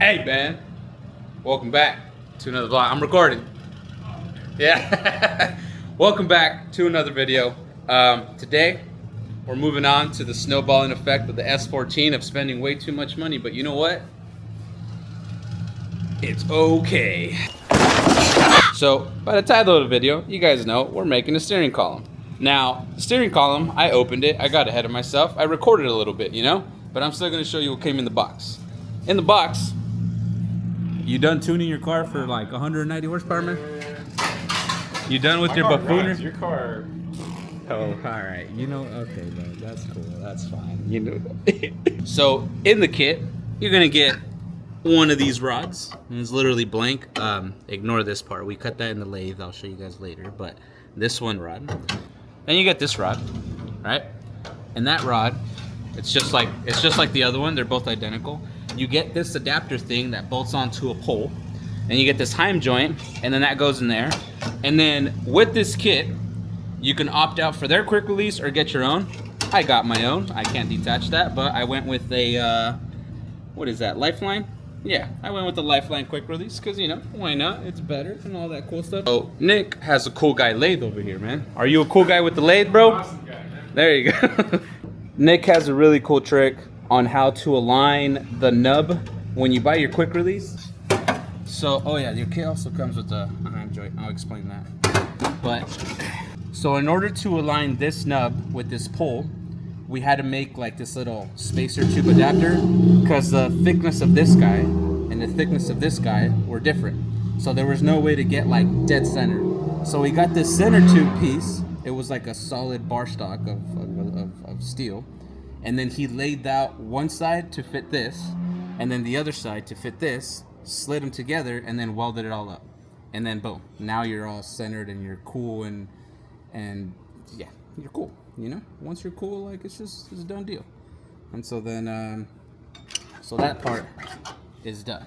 Hey man, welcome back to another vlog. I'm recording. Yeah. Welcome back to another video. Today we're moving on to the snowballing effect of the S14 of spending way too much money, but you know what? It's okay. So by the title of the video, you guys know we're making a steering column. Now, the steering column, I opened it, I got ahead of myself, I recorded a little bit, you know? But I'm still gonna show you what came in the box. In the box, you done tuning your car for like 190 horsepower, man? You done with your buffooner? Your car. Oh, all right. You know, okay, man, that's cool. That's fine. You know. So in the kit, you're gonna get one of these rods. And it's literally blank. Ignore this part. We cut that in the lathe. I'll show you guys later. But this one rod. Then you get this rod, right? And that rod, it's just like the other one. They're both identical. You get this adapter thing that bolts onto a pole, and you get this Heim joint, and then that goes in there. And then with this kit, you can opt out for their quick release or get your own. I got my own. I can't detach that, but I went with a, what is that, Lifeline? Yeah, I went with the Lifeline quick release because, you know, why not? It's better and all that cool stuff. So Nick has a cool guy lathe over here, man. Are you a cool guy with the lathe, bro? Awesome guy, man. There you go. Nick has a really cool trick on how to align the nub when you buy your quick release. So, oh yeah, your kit also comes with a Heim joint. I'll explain that. But, so in order to align this nub with this pole, we had to make like this little spacer tube adapter because the thickness of this guy and the thickness of this guy were different. So there was no way to get like dead center. So we got this center tube piece. It was like a solid bar stock of steel. And then he laid out one side to fit this, and then the other side to fit this, slid them together, and then welded it all up. And then boom, now you're all centered and you're cool and yeah, you're cool. You know, once you're cool, like it's a done deal. And so then, so that part is done.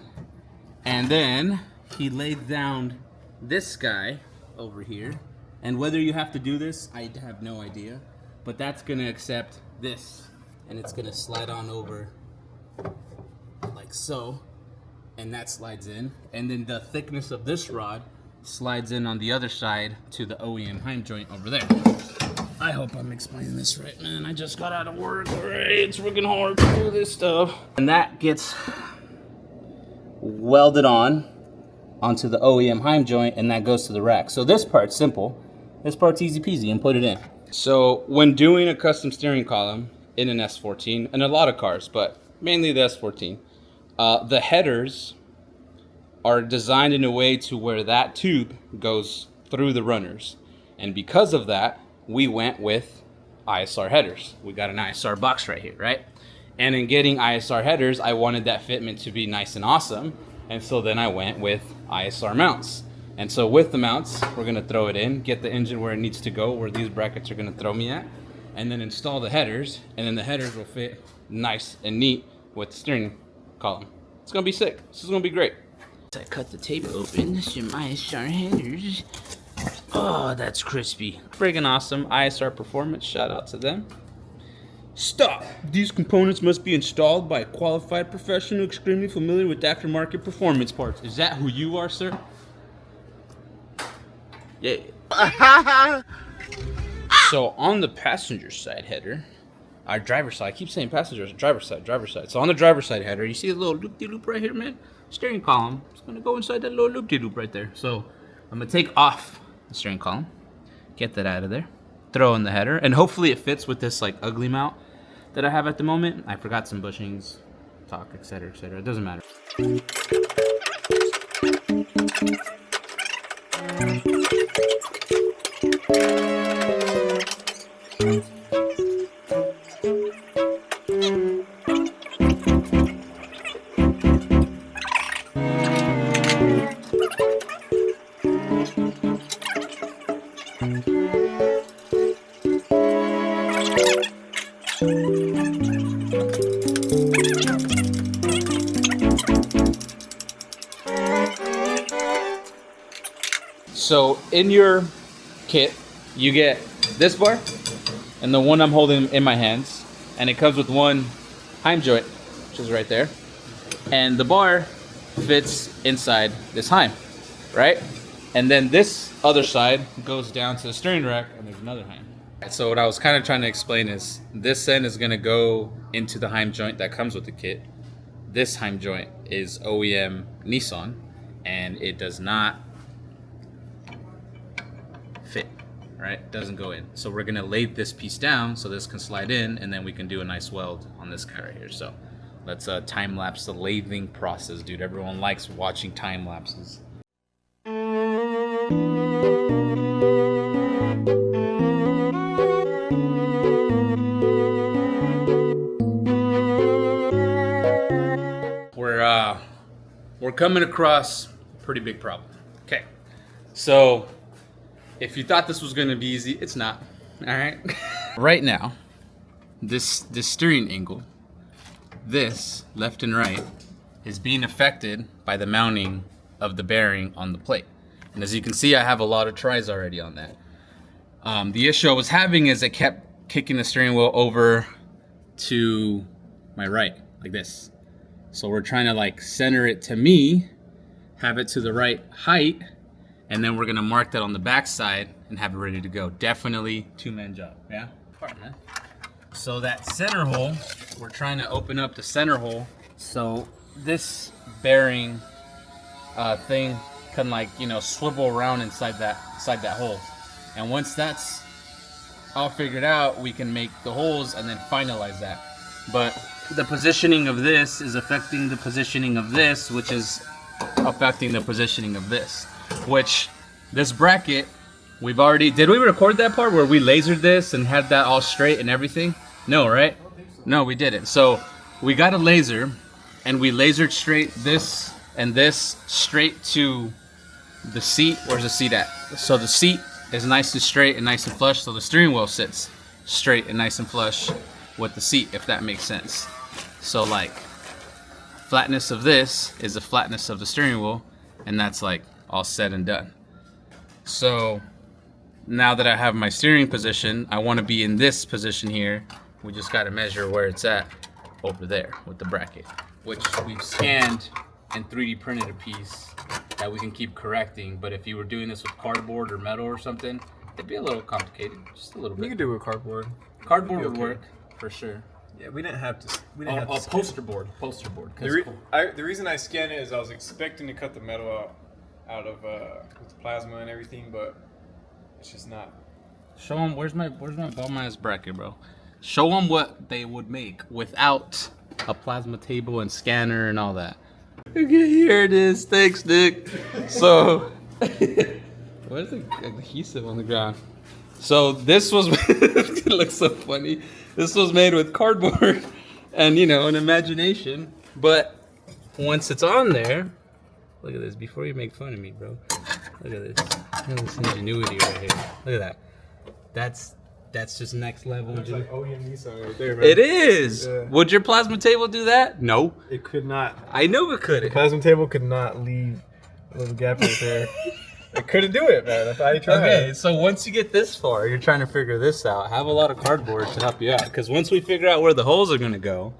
And then he laid down this guy over here. And whether you have to do this, I have no idea. But that's gonna accept this. And it's gonna slide on over like so, and that slides in. And then the thickness of this rod slides in on the other side to the OEM Heim joint over there. I hope I'm explaining this right, man. I just got out of work, alright? It's freaking hard to do this stuff. And that gets welded onto the OEM Heim joint, and that goes to the rack. So this part's simple. This part's easy peasy, and put it in. So when doing a custom steering column in an S14, and a lot of cars, but mainly the S14, the headers are designed in a way to where that tube goes through the runners. And because of that, we went with ISR headers. We got an ISR box right here, right? And in getting ISR headers, I wanted that fitment to be nice and awesome. And so then I went with ISR mounts. And so with the mounts, we're gonna throw it in, get the engine where it needs to go, where these brackets are gonna throw me at, and then install the headers, and then the headers will fit nice and neat with the steering column. It's gonna be sick. This is gonna be great. I cut the tape open. This is my ISR headers. Oh, that's crispy. Friggin' awesome. ISR Performance, shout out to them. Stop! These components must be installed by a qualified professional extremely familiar with aftermarket performance parts. Is that who you are, sir? Yeah. So on the passenger side header, our driver's side, I keep saying passenger, driver's side. So on the driver's side header, you see the little loop-de-loop right here, man? Steering column, it's gonna go inside that little loop-de-loop right there. So I'm gonna take off the steering column, get that out of there, throw in the header, and hopefully it fits with this like ugly mount that I have at the moment. I forgot some bushings, talk, etc., etc. It doesn't matter. So in your kit, you get this bar and the one I'm holding in my hands, and it comes with one Heim joint, which is right there. And the bar fits inside this Heim, right? And then this other side goes down to the steering rack, and there's another Heim. So what I was kind of trying to explain is this end is going to go into the Heim joint that comes with the kit. This Heim joint is OEM Nissan, and it does not fit, right? Doesn't go in. So we're going to lay this piece down so this can slide in, and then we can do a nice weld on this guy right here. So let's time lapse the lathing process, dude. Everyone likes watching time lapses. We're coming across a pretty big problem. Okay, so if you thought this was going to be easy, it's not. All right. Right now, this steering angle, this left and right, is being affected by the mounting of the bearing on the plate. And as you can see, I have a lot of tries already on that. The issue I was having is it kept kicking the steering wheel over to my right, like this. So we're trying to like center it to me, have it to the right height, and then we're gonna mark that on the back side and have it ready to go. Definitely two-man job, yeah? Partner. So that center hole, we're trying to open up the center hole so this bearing thing can, like, you know, swivel around inside that hole. And once that's all figured out, we can make the holes and then finalize that. But the positioning of this is affecting the positioning of this, which is affecting the positioning of this. Which, this bracket, we've already... Did we record that part where we lasered this and had that all straight and everything? No, right? I don't think so. No, we didn't. So, we got a laser, and we lasered straight this and this straight to the seat. Where's the seat at? So the seat is nice and straight and nice and flush, so the steering wheel sits straight and nice and flush with the seat, if that makes sense. So like, flatness of this is the flatness of the steering wheel, and that's like all said and done. So now that I have my steering position, I want to be in this position here. We just got to measure where it's at over there with the bracket, which we've scanned and 3D printed a piece that we can keep correcting. But if you were doing this with cardboard or metal or something, it'd be a little complicated, just a little bit. You could do it with cardboard. Cardboard would work for sure. Yeah, we didn't have to. We didn't have have to. Poster board. The reason I scanned it is I was expecting to cut the metal out of with plasma and everything, but it's just not. Show them where's my bum ass bracket, bro. Show them what they would make without a plasma table and scanner and all that. Okay, here it is. Thanks, Nick. So, where's the adhesive on the ground? So this was, it looks so funny. This was made with cardboard and, you know, an imagination. But once it's on there, look at this. Before you make fun of me, bro. Look at this. Look at this ingenuity right here. Look at that. That's just next level. It's like OEM Nissan right there, man. It is. Yeah. Would your plasma table do that? No. It could not. I know it couldn't. The plasma table could not leave a little gap right there. I couldn't do it, man. If I tried. Okay, so once you get this far, you're trying to figure this out. Have a lot of cardboard to help you out. Because once we figure out where the holes are going to go,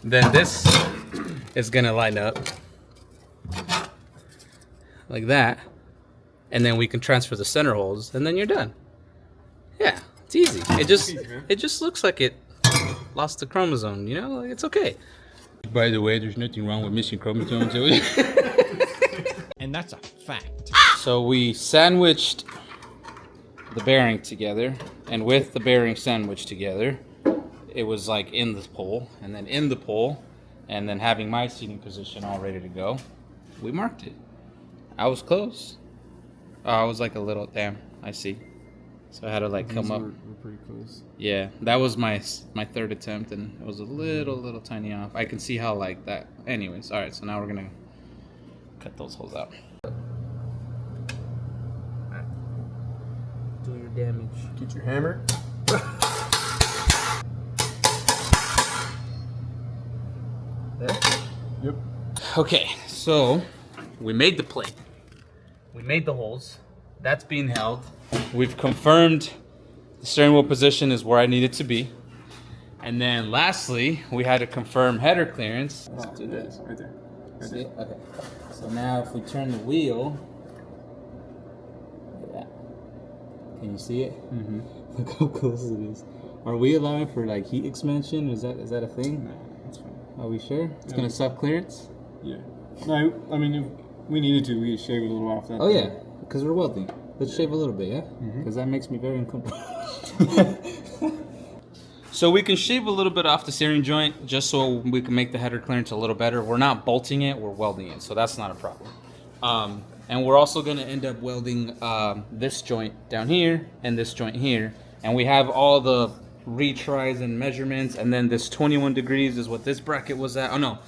then this is going to line up like that. And then we can transfer the center holes, and then you're done. Yeah, it's easy. It just looks like it lost a chromosome, you know? Like, it's okay. By the way, there's nothing wrong with missing chromosomes. And that's a fact. So we sandwiched the bearing together, and with the bearing sandwiched together, it was like in the pole, and then in the pole, and then having my seating position all ready to go, we marked it. I was close. Oh, I was like a little, damn, I see. So I had to like come up. We're pretty close. Yeah, that was my third attempt, and it was a little tiny off. I can see how like that. Anyways, all right. So now we're gonna cut those holes out. Do your damage. Get your hammer. There. Yep. Okay, so we made the plate. We made the holes. That's being held. We've confirmed the steering wheel position is where I need it to be. And then lastly, we had to confirm header clearance. Let's do this right there. See it? Okay. So now if we turn the wheel, look at that. Can you see it? Mm-hmm. Look how close it is. Are we allowing for like heat expansion? Is that a thing? Nah, that's fine. Are we sure? It's gonna suck clearance? Yeah. No, I mean, if we needed to, we could shave a little off that. Oh yeah, because we're welding. Let's shave a little bit, yeah? Because that makes me very uncomfortable. So we can shave a little bit off the steering joint just so we can make the header clearance a little better. We're not bolting it, we're welding it, so that's not a problem. And we're also gonna end up welding this joint down here and this joint here. And we have all the retries and measurements, and then this 21 degrees is what this bracket was at. Oh no,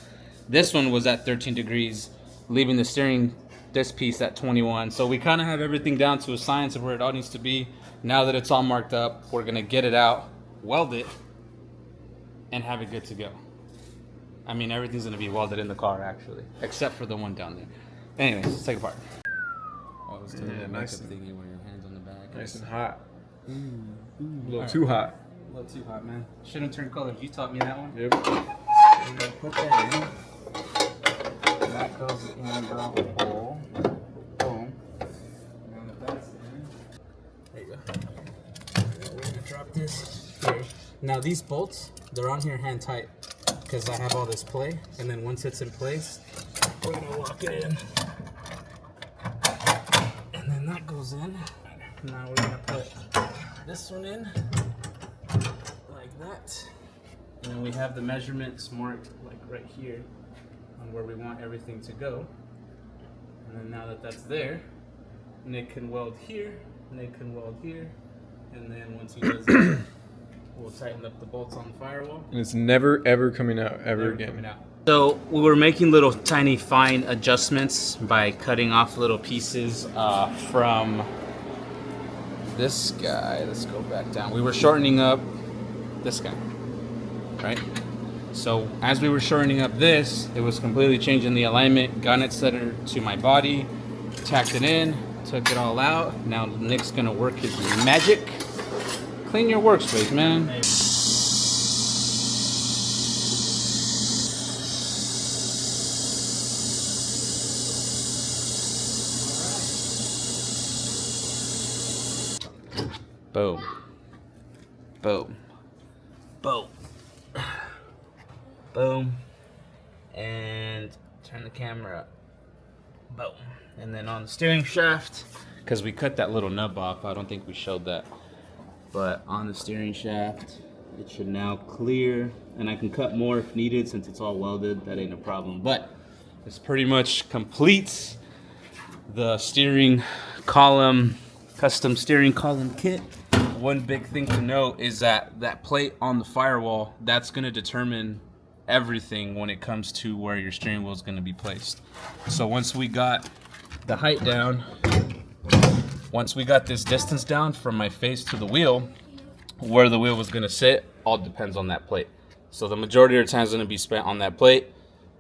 this one was at 13 degrees, leaving the steering, this piece at 21. So we kind of have everything down to a science of where it all needs to be. Now that it's all marked up, we're gonna get it out, weld it, and have it good to go. I mean, everything's gonna be welded in the car actually, except for the one down there. Anyways, let's take it apart. Oh, let's do Yeah, the nice makeup thingy where your hands on the back. Nice and hot. A little Alright. too hot. A little too hot, man. Shouldn't turn colors. You taught me that one. Yep. We're gonna put that in. And that goes in the hole. Boom. Now that that's in, there you go. We're gonna drop this here. Now these bolts, they're on here hand tight because I have all this play. And then once it's in place, we're gonna lock it in. And then that goes in. Now we're gonna put this one in like that. And then we have the measurements marked like right here on where we want everything to go. And then now that that's there, Nick can weld here, Nick can weld here, and then once he does that, we'll tighten up the bolts on the firewall. And it's never ever coming out ever Never again. coming out. So we were making little tiny fine adjustments by cutting off little pieces from this guy. Let's go back down. We were shortening up this guy, right? So as we were shortening up this, it was completely changing the alignment, got it centered to my body, tacked it in, took it all out. Now Nick's gonna work his magic. Clean your workspace, man. Boom. Boom. Boom. Boom. And turn the camera up. Boom. And then on the steering shaft, because we cut that little nub off, I don't think we showed that. But on the steering shaft, it should now clear. And I can cut more if needed since it's all welded. That ain't a problem. But this pretty much completes the steering column, custom steering column kit. One big thing to note is that that plate on the firewall, that's going to determine everything when it comes to where your steering wheel is going to be placed. So once we got the height down, once we got this distance down from my face to the wheel, where the wheel was going to sit all depends on that plate. So the majority of the time is going to be spent on that plate,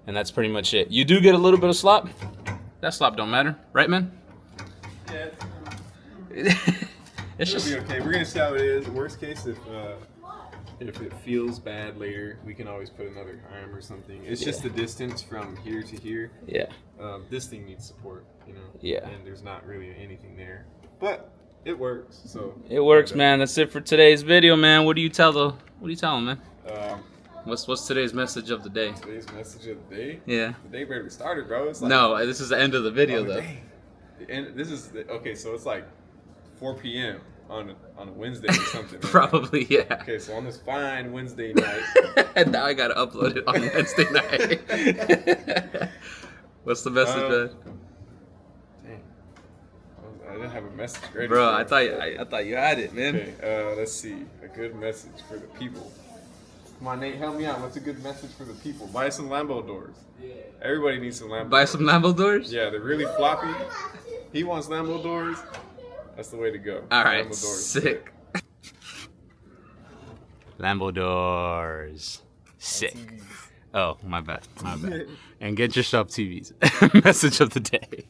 and that's pretty much it. You do get a little bit of slop. That slop don't matter, right, man? Yeah. It's It'll just be okay. We're gonna see how it is. Worst case, if it feels bad later, we can always put another arm or something. It's just the distance from here to here. yeah. This thing needs support, you know. Yeah. And there's not really anything there, but it works. So It works, man. That's it for today's video, man. What do you tell them, man? What's today's message of the day? Today's message of the day. Yeah. The day barely started, bro. It's like, No, this is the end of the video, though. dang. And this is okay. So it's like 4 p.m. on a Wednesday or something. Right? Probably, yeah. Okay, so on this fine Wednesday night. And now I gotta upload it on Wednesday night. What's the message, man? Dang. I didn't have a message ready. Bro, for I thought you had it, man. Okay, let's see. A good message for the people. Come on, Nate, help me out. What's a good message for the people? Buy some Lambo doors. Yeah. Everybody needs some Lambo Buy doors. some Lambo doors? Yeah, they're really floppy. He wants Lambo doors. That's the way to go. All right, Lambo doors. sick. Lambo doors. Sick. Oh, my bad. And get yourself TVs. Message of the day.